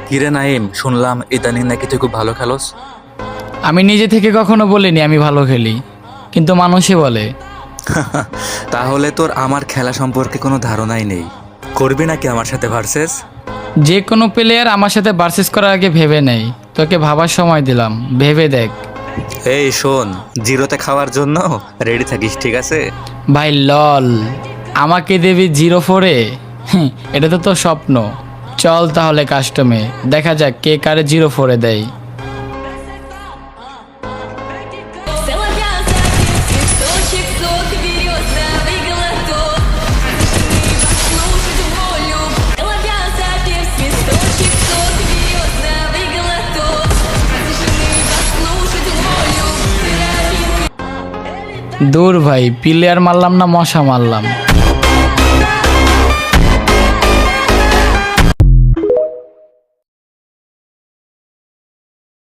কিরে নাইম, শুনলাম ইদানিং নাকি তুই খুব ভালো খেলোস। আমি নিজে থেকে কখনো বলিনি আমি ভালো খেলি, কিন্তু মানুষই বলে। তাহলে তোর আমার খেলা সম্পর্কে কোনো ধারণাই নেই। করবি নাকি আমার সাথে ভার্সেস? যে কোনো প্লেয়ার আমার সাথে ভার্সেস করার আগে ভেবে নেই। তোকে ভাবার সময় দিলাম, ভেবে দেখ। এই শোন, জিরোতে খাওয়ার জন্য রেডি থাকিস, ঠিক আছে? ভাই লল, আমাকে দেবি 0-4-এ? এটা তো তোর স্বপ্ন। চল তাহলে কাস্টমে দেখা যাক কে কারে 0-4-এ দেয়। Соловья запись, свисточек, сок, березовый глоток. Слушать волю. Соловья запись, свисточек, сок, березовый глоток. Разрешены послушать волю. দূর ভাই, প্লেয়ার মারলাম না মশা মারলাম।